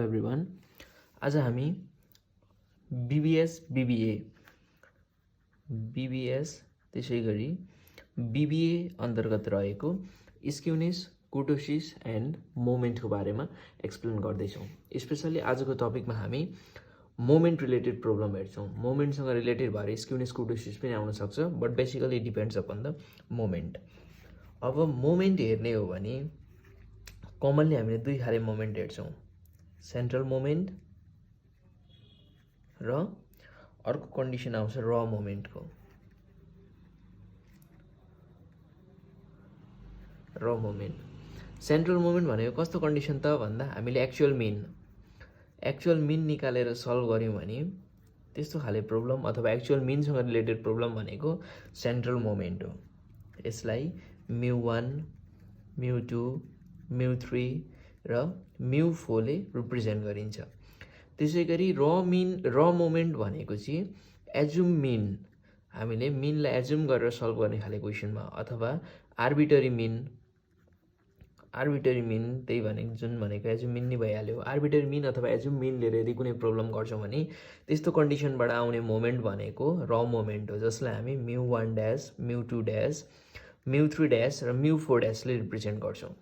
Everyone. आज हामी BBS त्यसै गरी बीबीए अन्तर्गत रहेको स्क्युनेस, कुर्टोसिस एन्ड मोमेन्टको बारेमा एक्सप्लेन गर्दैछौँ। स्पेसली आजको टपिकमा हामी मोमेन्ट रिलेटेड प्रब्लम हेर्छौँ। मोमेन्टसँग रिलेटेड भएर स्क्युनेस, कुर्टोसिस पनि आउन सक्छ, but basically depends upon the moment. अब मोमेन्ट हेर्ने हो भने कमनली हामीले दुई खाले मोमेन्ट हेर्छौँ, सेन्ट्रल मोमेन्ट र अर्को कन्डिसन आउँछ र मोमेन्टको। र मोमेन्ट सेन्ट्रल मोमेन्ट भनेको कस्तो कन्डिसन त भन्दा हामीले एक्चुअल मिन निकालेर सल्भ गऱ्यौँ भने त्यस्तो खाले प्रब्लम अथवा एक्चुअल मिनसँग रिलेटेड प्रब्लम भनेको सेन्ट्रल मोमेन्ट हो। यसलाई μ1, μ2, μ3 र μ4 ले रिप्रेजेन्ट गरिन्छ। त्यसै गरी र मोमेन्ट भनेको चाहिँ एजुम मिन, हामीले मिनलाई एजुम गरेर सल्भ गर्ने खाले क्वेसनमा, अथवा आर्बिटरी मिन त्यही भनेको जुन भनेको एजुम मिन नै भइहाल्यो। आर्बिटरी मिन अथवा एजुम मिन लिएर यदि कुनै प्रब्लम गर्छौँ भने त्यस्तो कन्डिसनबाट आउने मोमेन्ट भनेको र मोमेन्ट हो, जसलाई हामी μ1 ड्यास, μ2 ड्यास, μ3 ड्यास र μ4 ड्यासले रिप्रेजेन्ट गर्छौँ।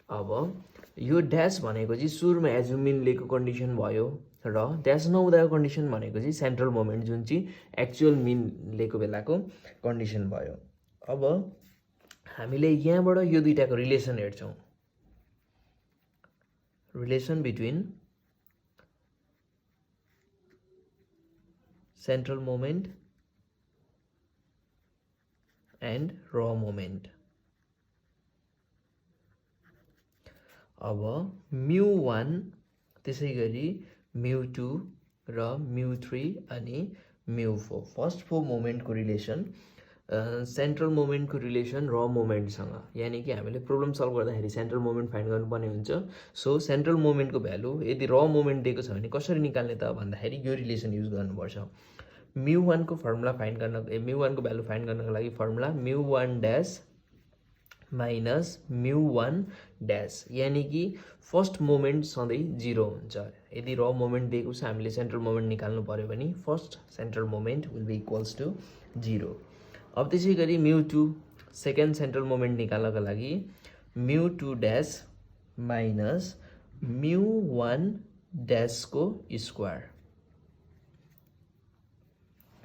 अब यो ड्यास भनेको चाहिँ सुरुमा एजुम मिन लिएको कन्डिसन भयो र ड्यास नहुँदाको कन्डिसन भनेको चाहिँ सेन्ट्रल मोमेन्ट जुन चाहिँ एक्चुअल मिन लिएको बेलाको कन्डिसन भयो। अब हामीले यहाँबाट यो दुईटाको रिलेसन हेर्छौँ, relation between central moment and र मोमेन्ट। अब μ1 त्यसै गरी μ2 र μ3 अनि μ4, फर्स्ट 4 मोमेन्टको रिलेसन सेन्ट्रल मोमेन्टको रिलेसन र मोमेन्टसँग, यानि कि हामीले प्रब्लम सल्भ गर्दाखेरि सेन्ट्रल मोमेन्ट फाइन्ड गर्नुपर्ने हुन्छ। सो सेन्ट्रल मोमेन्टको भ्यालु यदि र मोमेन्ट दिएको छ भने कसरी निकाल्ने त भन्दाखेरि यो रिलेसन युज गर्नुपर्छ। μ1 को फर्मुला फाइन्ड गर्न μ1 को भ्यालु फाइन्ड गर्नको लागि फर्मुला μ1 ड्यास माइनस μ1 ड्यास, यानि कि फर्स्ट मोमेन्ट सधैँ 0 हुन्छ। यदि र मोमेन्ट दिएको छ हामीले सेन्ट्रल मोमेन्ट निकाल्नु पर्यो भने first central moment will be equals to 0। अब त्यसै गरी μ2 सेकेन्ड सेन्ट्रल मोमेन्ट निकाल्नको लागि μ2 ड्यास माइनस μ1 ड्यासको स्क्वायर।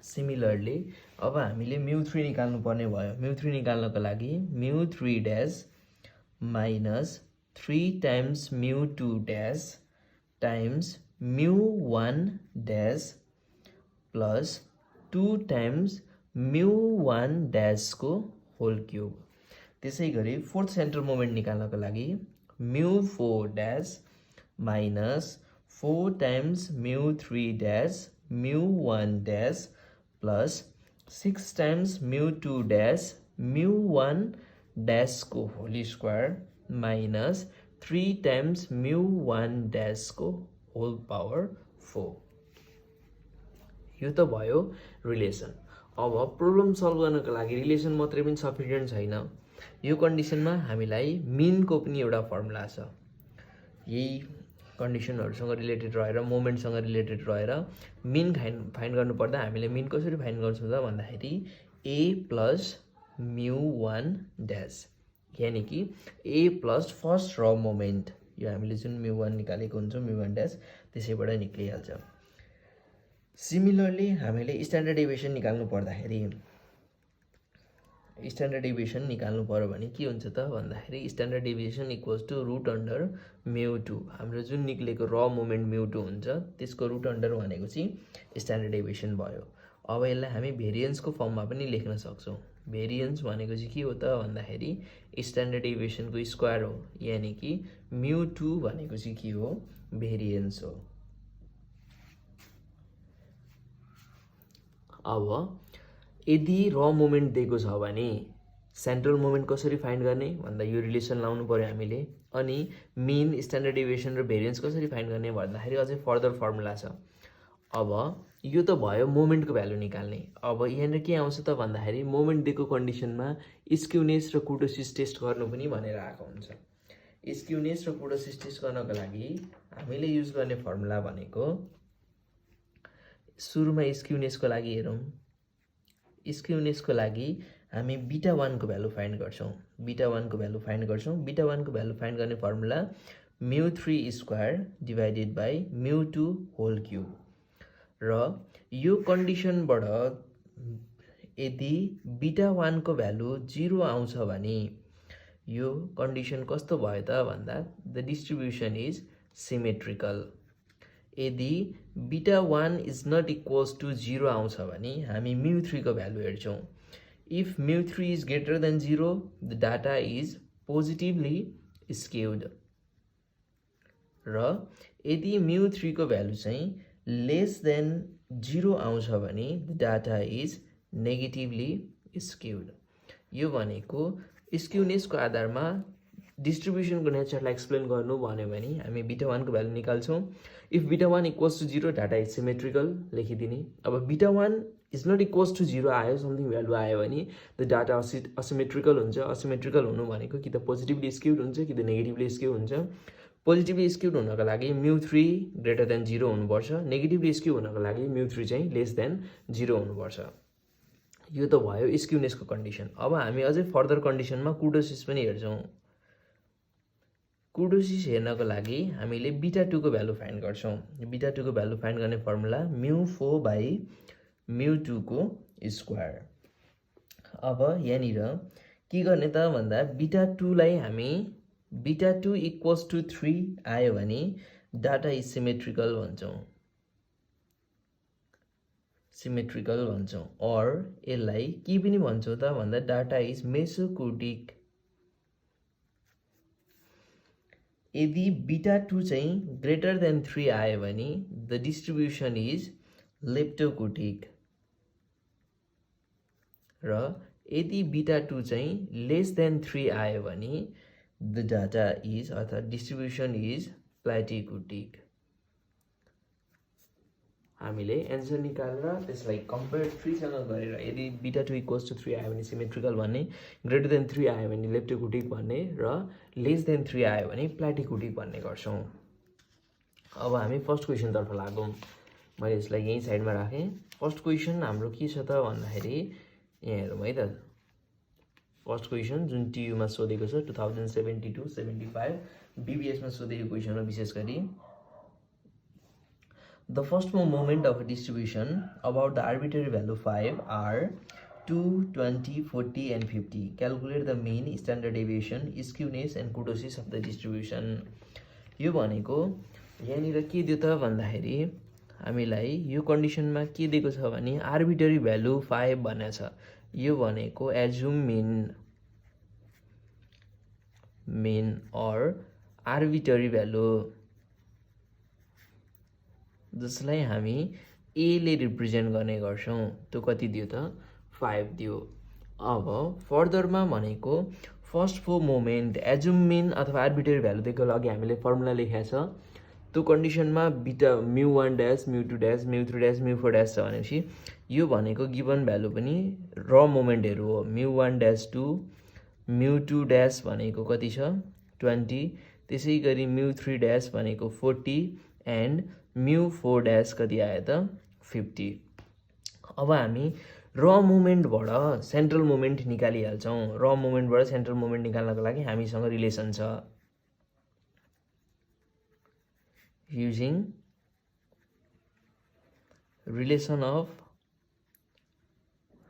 सिमिलरली अब हामीले μ3 निकाल्नु पर्ने भयो। μ3 निकाल्नको लागि μ3 dash minus 3 times μ2 dash times μ1 dash plus 2 times μ1 ड्यासको होल क्युब। त्यसै गरी फोर्थ सेन्ट्रल मोमेन्ट निकाल्नको लागि μ4 dash minus 4 times μ3 dash μ1 dash plus 6 times μ2 dash μ1 ड्यासको होल स्क्वायर माइनस 3 टाइम्स μ1 ड्यासको होल पावर 4। यो त भयो रिलेसन। अब प्रब्लम सल्भ गर्नको लागि रिलेसन मात्रै पनि सफिसिएन्ट छैन। यो कन्डिसनमा हामीलाई मिनको पनि एउटा फर्मुला छ। यही कन्डिसनहरूसँग रिलेटेड रहेर, मोमेन्टसँग रिलेटेड रहेर मिन फाइन्ड गर्नुपर्दा हामीले मिन कसरी फाइन्ड गर्छौँ त भन्दाखेरि a प्लस μ1 ड्यास, यानि कि a प्लस फर्स्ट र मोमेन्ट, यो हामीले जुन μ1 निकालेको हुन्छ μ1 ड्यास त्यसैबाट निक्लिहाल्छ। सिमिलरली हामीले स्ट्यान्डर्ड डेभिएसन निकाल्नु पर्दाखेरि स्ट्यान्डर्ड डेभिएसन निकाल्नु पर्यो भने के हुन्छ त भन्दाखेरि standard deviation equals to root under μ2, हाम्रो जुन निक्लेको र मोमेन्ट μ2 हुन्छ त्यसको रुट अन्डर भनेको चाहिँ स्ट्यान्डर्ड डेभिएसन भयो। अब यसलाई हामी भेरिएन्सको फर्ममा पनि लेख्न सक्छौँ। भेरिएन्स भनेको चाहिँ के हो त भन्दाखेरि स्ट्यान्डर्ड डेभिएसनको स्क्वायर हो, यानि कि μ2 भनेको चाहिँ के हो, भेरिएन्स हो। अब यदि र मोमेन्ट दिएको छ भने सेन्ट्रल मोमेन्ट कसरी फाइन्ड गर्ने भन्दा यो रिलेसन लाउनु पर्यो हामीले। अनि मिन, स्ट्यान्डर्ड डेभिएसन र भेरिएन्स कसरी फाइन्ड गर्ने भन्दाखेरि अझै फर्दर फर्मुला छ। अब यो त भयो मोमेन्टको भ्यालु निकाल्ने। अब यहाँनिर के आउँछ त भन्दाखेरि मोमेन्ट दिएको कन्डिसनमा स्क्युनेस र कुर्टोसिस टेस्ट गर्नु पनि भनेर आएको हुन्छ। स्क्युनेस र कुर्टोसिस टेस्ट गर्नको लागि हामीले युज गर्ने फर्मुला भनेको सुरुमा स्क्युनेसको लागि हेरौँ। स्क्युनेसको लागि हामी बीटा 1 को भ्यालु फाइन्ड गर्छौँ। बीटा 1 को भ्यालु फाइन्ड गर्छौँ। बीटा 1 को भ्यालु फाइन्ड गर्ने formula μ3 square divided by μ2 whole cube. र यो कन्डिसनबाट यदि बीटा 1 को भ्यालु 0 आउँछ भने यो कन्डिसन कस्तो भयो त भन्दा द डिस्ट्रिब्युसन इज सिमेट्रिकल। यदि beta 1 is not equals to 0 आउँछ भने हामी μ3 को भ्यालु हेर्छौँ। If μ3 is greater than 0 the data is positively skewed. र यदि μ3 को भ्यालु चाहिँ लेस देन 0 आउँछ भने the data is negatively skewed. यो भनेको स्क्युनेसको आधारमा डिस्ट्रिब्युसनको नेचरलाई एक्सप्लेन गर्नु भन्यो भने हामी बीटा 1 को भ्यालु निकाल्छौँ। If beta 1 equals to 0 data is symmetrical लेखिदिने। अब beta 1 is not equals to 0 आयो, समथिङ भ्यालु आयो भने द डाटा असिमेट्रिकल हुन्छ। असिमेट्रिकल हुनु भनेको कि त पोजिटिभली स्क्युड हुन्छ कि त नेगेटिभली स्क्युड हुन्छ। पोजिटिभली स्क्युड हुनको लागि μ3 ग्रेटर देन 0 हुनुपर्छ। नेगेटिभली स्क्यु हुनको लागि μ3 चाहिँ लेस देन 0 हुनुपर्छ। यो त भयो स्क्युनेसको कन्डिसन। अब हामी अझै फर्दर कन्डिसनमा कुर्टोसिस पनि हेर्छौँ। कुर्टोसिस हेर्नको लागि हामीले बीटा 2 को भ्यालु फाइन्ड गर्छौँ। बीटा 2 को भ्यालु फाइन्ड गर्ने फर्मुला μ4 बाई μ2 को स्क्वायर। अब यहाँनिर के गर्ने त भन्दा बीटा 2 लाई हामी बीटा 2 इक्वल्स टु 3 आयो भने डाटा इज सिमेट्रिकल भन्छौँ। सिमेट्रिकल भन्छौँ। और यसलाई के पनि भन्छौँ त भन्दा डाटा इज मेसोकुटिक। यदि बीटा 2 चाहिँ ग्रेटर देन 3 आयो भने द डिस्ट्रिब्युसन इज लेप्टोकुटिक। र यदि बीटा 2 चाहिँ लेस देन 3 आयो भने द डाटा इज अर्थात् डिस्ट्रिब्युसन इज प्लाटिकुटिक। हामीले एन्सर निकालेर त्यसलाई कम्पेयर 3 सँग गरेर यदि बीटा 2 इक्वल्स टु 3 आयो भने सिमेट्रिकल भन्ने, ग्रेटर देन 3 आयो भने लेप्टोकुटिक भन्ने र लेस देन 3 आयो भने प्लाटिकुटिक भन्ने गर्छौँ। अब हामी फर्स्ट क्वेसन तर्फ लागौँ। मैले यसलाई यही साइडमा राखेँ। फर्स्ट क्वेसन हाम्रो के छ त भन्दाखेरि यहाँ हेरौँ है त। फर्स्ट क्वेसन जुन टियुमा सोधेको छ 2072-75 बीबीएसमा सोधेको क्वेसन हो विशेष गरी। The first moment of a distribution about the arbitrary value 5 are 2, 20, 40 and 50. Calculate the mean, standard deviation, skewness and kurtosis of the distribution. यो भनेको यहाँनिर के दियो त भन्दाखेरि हामीलाई यो कन्डिसनमा के दिएको छ भने आर्बिट्रेरी भ्यालु 5 भनेको छ। यो भनेको assume mean or arbitrary value जसलाई हामी ए ले रिप्रेजेन्ट गर्ने गर्छौँ। त्यो कति दियो त 5 दियो। अब फर्दरमा भनेको फर्स्ट 4 मोमेन्ट एज्युम मिन अथवा आर्बिट्रेरी भ्यालु दिएको लागि हामीले फर्मुला लेखेको छ। त्यो कन्डिसनमा beta μ1 dash μ2 dash μ3 dash μ4 dash छ भनेपछि यो भनेको गिभन भ्यालु पनि र मोमेन्टहरू हो। μ1 ड्यास 2 μ2 ड्यास भनेको कति छ 20, त्यसै गरी μ3 ड्यास भनेको 40 एन्ड μ4 ड्यास कति आयो त 50। अब हामी र मोमेन्टबाट सेन्ट्रल मोमेन्ट निकालिहाल्छौँ। र मोमेन्टबाट सेन्ट्रल मोमेन्ट निकाल्नको लागि हामीसँग रिलेसन छ। युजिङ रिलेसन अफ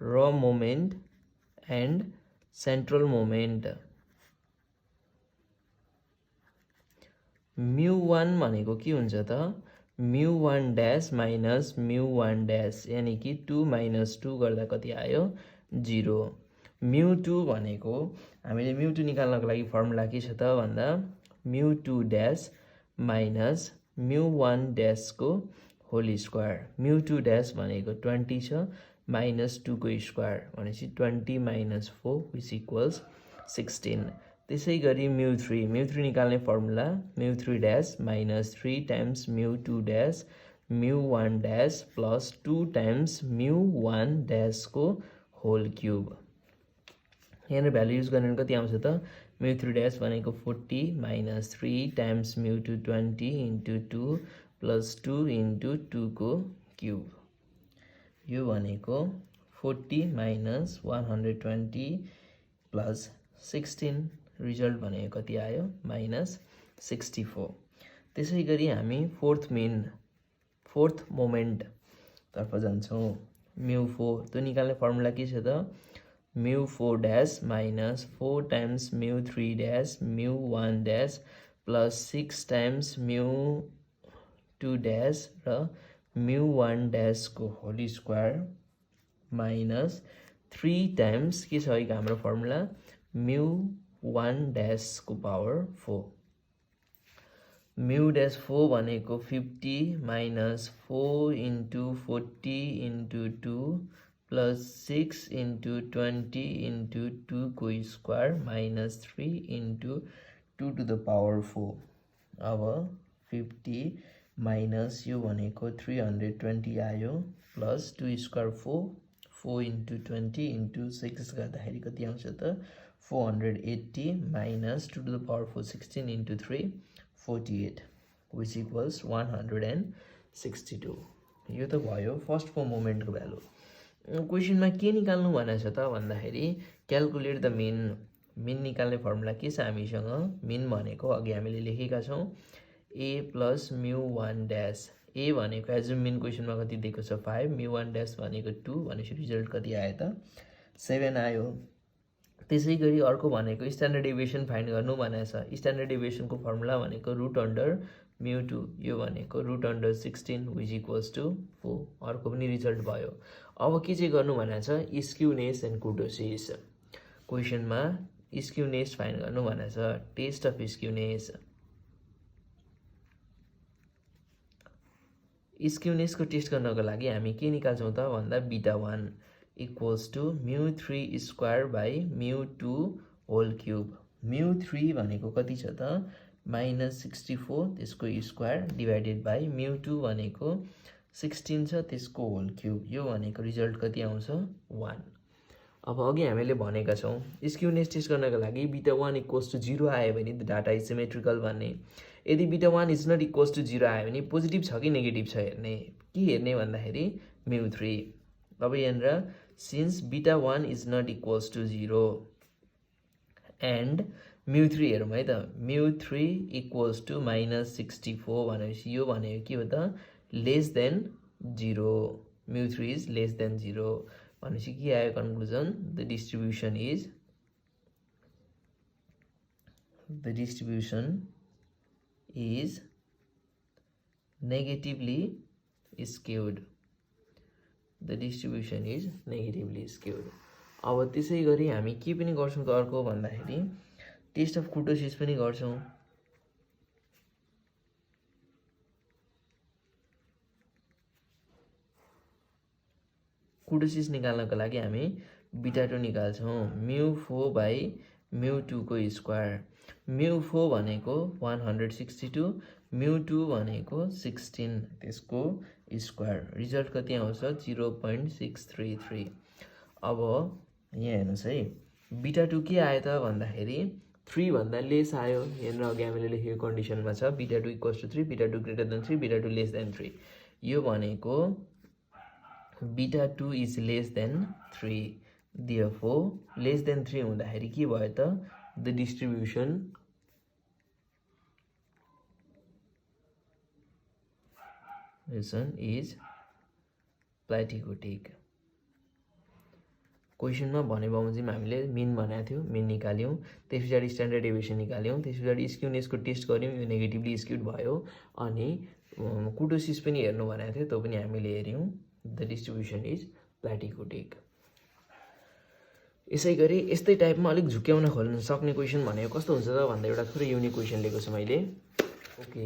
र मोमेन्ट एन्ड सेन्ट्रल मोमेन्ट। μ1 भनेको के हुन्छ त μ1 ड्यास माइनस μ1 ड्यास यानि कि 2 माइनस 2 गर्दा कति आयो 0। μ2 भनेको हामीले μ2 निकाल्नको लागि फर्मुला के छ त भन्दा μ2 ड्यास माइनस μ1 ड्यासको होल स्क्वायर। μ2 ड्यास भनेको 20 छ माइनस 2 को स्क्वायर भनेपछि 20 माइनस 4 विच इक्वल्स 16। त्यसै गरी μ3 निकाल्ने formula μ3 dash minus 3 times μ2 dash μ1 dash plus 2 times μ1 ड्यासको होल क्यूब। यहाँ भ्यालु युज गर्ने कति आउँछ त mu3 dash भनेको 40 minus 3 times mu2 20 into 2 plus 2 into 2 को क्यूब यो भनेको 40 minus 120 plus 16 रिजल्ट भनेको कति आयो minus 64 त्यसै गरी हामी फोर्थ मोमेन्ट तर्फ जान्छौं mu4 त्यो निकाल्ने फर्मुला के छ त mu4 dash minus 4 times mu3 dash mu1 dash plus 6 times mu2 dash र mu1 dash को होल स्क्वायर minus 3 times के छ हाम्रो फर्मुला mu1 dash को पावर 4 mu dash 4 भनेको 50 minus 4 into 40 into 2 plus 6 into 20 into 2 को square minus 3 into 2 to the power 4 अब 50 minus यो भनेको 320 आयो plus 2 स्क्वायर 4 into 20 into 6 गर्दाखेरि कति आउँछ त 480 minus 2 to the power 4 16 into 3 48 which equals 162 यो त भयो फर्स्ट को मोमेन्ट को भ्यालु क्वेशनमा के निकाल्नु भनेछ त भन्दाखेरि क्याल्कुलेट द मिन निकाल्ने फर्मुला के छ हामीसँग मिन भनेको अघि हामीले लेखेका छौं a plus mu1 dash a भनेको एजुम मिन क्वेशनमा कति दिएको छ 5 mu1 dash भनेको 2 भनेपछि रिजल्ट कति आयो त 7 आयो त्यसै गरी अर्को भनेको स्ट्यान्डर्ड डेभिएसन फाइन्ड गर्नु भनेछ स्ट्यान्डर्ड डेभिएसन को फर्मुला भनेको रुट अन्डर mu2 यो भनेको root under 16 which equals to 4 अर्को पनि रिजल्ट भयो अब के चाहिँ गर्नु भनेछ स्क्युनेस एन्ड कुर्टोसिस क्वेशनमा स्क्युनेस फाइन्ड गर्नु भनेछ टेस्ट अफ स्क्युनेस स्क्युनेस को टेस्ट गर्नको लागि हामी के निकाल्छौं त भन्दा beta 1 equals to mu3 square by mu2 whole cube mu3 भनेको कति छ त minus 64 त्यसको स्क्वायर डिवाइडेड बाइ mu2 भनेको 16 छ त्यसको होल क्यूब यो भनेको रिजल्ट कति आउँछ 1 अब अघि हामीले भनेका छौं स्क्युनेस टेस्ट गर्नको लागि बीटा 1 इक्वल्स टु 0 आयो भने द डाटा इज सिमेट्रिकल भन्ने यदि beta 1 is not equals to 0 आयो भने पोजिटिभ छ कि नेगेटिभ छ हेर्ने के हेर्ने भन्दाखेरि mu3 अब यहाँ since beta 1 is not equals to 0 and mu3 हेरौँ है त mu3 इक्वल्स टु minus 64 भनेपछि यो भनेको के हो त less than 0 mu3 is less then 0 भनेपछि के आयो conclusion the distribution is negatively skewed the distribution is negatively skewed अब त्यसै गरी हामी के पनि गर्छौं त अर्को भन्दाखेरि टेस्ट अफ कुर्टोसिस पनि गर्छौं कुर्टोसिस निकाल्नको लागि हामी बीटा 2 निकाल्छौं mu4 by mu2 को स्क्वायर mu4 भनेको 162 mu2 भनेको 16 त्यसको स्क्वायर रिजल्ट कति आउँछ 0.633 अब यहाँ हेर्नुस् है बीटा 2 के आयो त भन्दाखेरि 3 भन्दा लेस आयो हेर्न अघि हामीले लेखेको कन्डिसनमा छ beta 2 equals to 3 beta 2 greater than 3 beta 2 less than 3 यो भनेको beta 2 is less than 3 therefore less than 3 हुँदाखेरि के भयो त द डिस्ट्रिब्युसन is प्लाटिकोटिक क्वेशनमा भने बमोजिम हामीले मिन भनेको थियो मिन निकाल्यौं त्यसपछि स्ट्यान्डर्ड डेभिएसन निकाल्यौं त्यसपछि स्क्युनेसको टेस्ट गर्यौं यो नेगेटिभली स्क्युड भयो अनि कुर्टोसिस पनि हेर्नु भनेको थियो त्यो पनि हामीले हेर्यौं द डिस्ट्रिब्युसन इज प्लाटिकोटिक यसैगरी यस्तै टाइपमा अलिक झुक्याउन खोल्न सक्ने क्वेशन भनेको कस्तो हुन्छ त भन्दा एउटा थोरै युनिक क्वेशन लिएको छु मैले ओके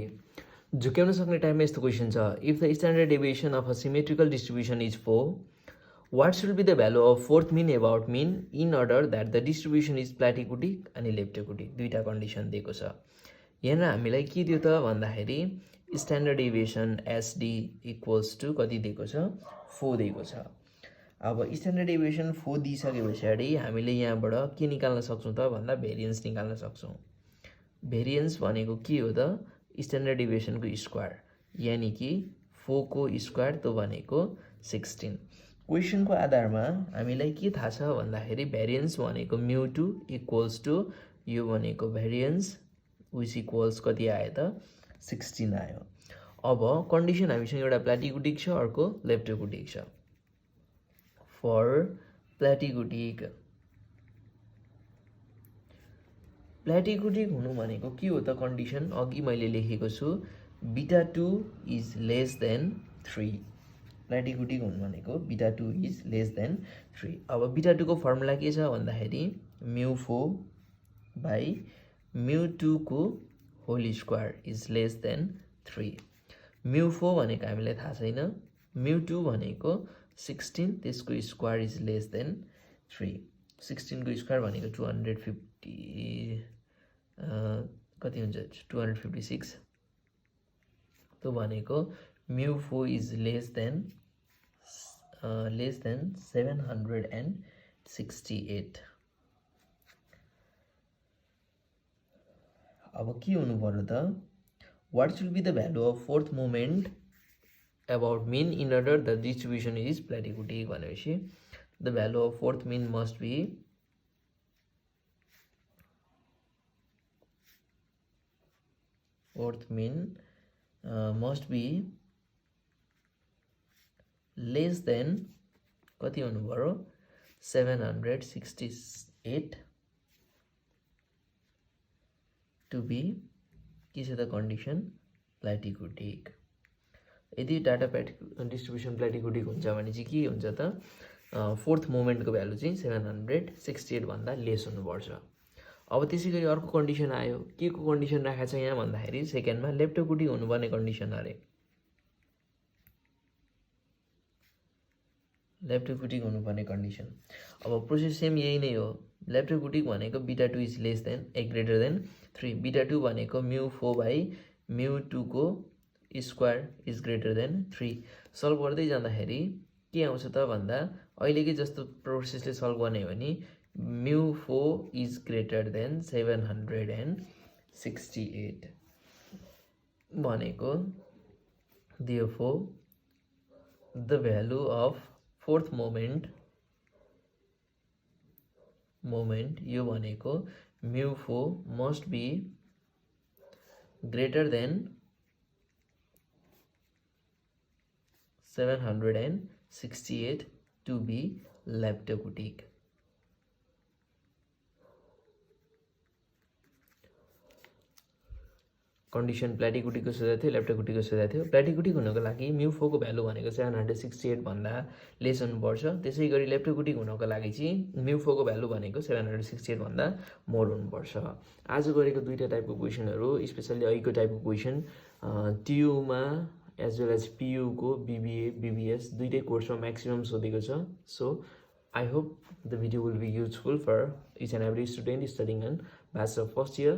झुक्याउन सक्ने टाइममा यस्तो क्वेशन छ if the standard deviation of a symmetrical distribution is 4 what should be the value of fourth mean about mean in order that the distribution is platycotic अनि leptocotic दुईटा condition दिएको छ यहाँ हामीलाई के दियो त भन्दाखेरि standard deviation SD equals to कति दिएको छ 4 दिएको छ अब स्ट्यान्डर्ड डेभिएसन 4 दिइसके पछाडि हामीले यहाँबाट के निकाल्न सक्छौँ त भन्दा भेरिएन्स निकाल्न सक्छौँ। भेरिएन्स भनेको के हो त? स्ट्यान्डर्ड डेभिएसनको स्क्वायर, यानि कि 4 को स्क्वायर त्यो भनेको 16। क्वेसनको आधारमा हामीलाई के थाहा छ भन्दाखेरि भेरिएन्स भनेको μ2 इक्वल्स टु यो भनेको भेरिएन्स विच इक्वल्स कति आयो त? 16 आयो। अब कन्डिसन हामीसँग एउटा प्लाटिकुटिक छ, अर्को लेप्टोकुटिक छ। फर प्लाटिकुटिक हुनु भनेको के हो त कन्डिसन? अघि मैले लेखेको छु β2 इज लेस देन 3। प्लाटिकुटिक हुनु भनेको β2 इज लेस देन 3। अब β2 को फर्मुला के छ भन्दाखेरि μ4 बाई μ2 को whole square is less than 3। μ4 भनेको हामीलाई थाहा छैन, μ2 भनेको 16 त्यसको स्क्वायर इज लेस देन 3। 16 को स्क्वायर भनेको 250 कति हुन्छ 256। त्यो भनेको μ4 इज लेस देन 768। अब के हुनु पर्यो त? What should be the value of fourth moment about mean in order the distribution is platyputic भनेपछि the value of fourth mean must be less than कति हुनु पर्यो 768 to be के छ त कन्डिसन प्लाटिकुटिक। यदि डाटा डिस्ट्रिब्युसन प्लाटिकुटिक हुन्छ भने चाहिँ के हुन्छ त? फोर्थ मोमेन्टको भ्यालु चाहिँ 768 भन्दा लेस हुनुपर्छ। अब त्यसै गरी अर्को कन्डिसन आयो, के को कन्डिसन राखेको छ यहाँ भन्दाखेरि सेकेन्डमा लेप्टोकुटिक हुनुपर्ने कन्डिसन अरे। लेप्टोकुटिक हुनुपर्ने कन्डिसन। अब प्रोसेस सेम यही नै हो। लेप्टोकुटिक भनेको β2 is less than greater than 3। β2 भनेको μ4 बाई μ2 को square is greater than 3। Solve गर्दै जाँदाखेरि के आउँछ त भन्दा अहिलेकै जस्तो प्रोसेसले सल्भ गर्ने हो भने μ4 इज ग्रेटर देन 768 भनेको therefore the value of fourth moment यो भनेको μ4 must be greater than 768 to be लेप्टोकुटिक। Condition प्लाटिकुटिकको सोधेको थियो, लेप्टोकुटिकको सोधेको थियो। प्लाटिकुटिक हुनको लागि μ4 को भ्यालु भनेको 768 भन्दा लेस हुनुपर्छ। त्यसै गरी लेप्टोकुटिक हुनको लागि चाहिँ μ4 को भ्यालु भनेको 768 भन्दा मोर हुनुपर्छ। आज गरेको दुईटा टाइपको क्वेसनहरू, स्पेसल्ली अहिलेको टाइपको क्वेसन टियुमा एज वेल एज पियुको बीबीए बीबीएस दुईटै कोर्समा म्याक्सिमम सोधेको छ। So I hope the video will be useful for each and every student studying in bachelor first year.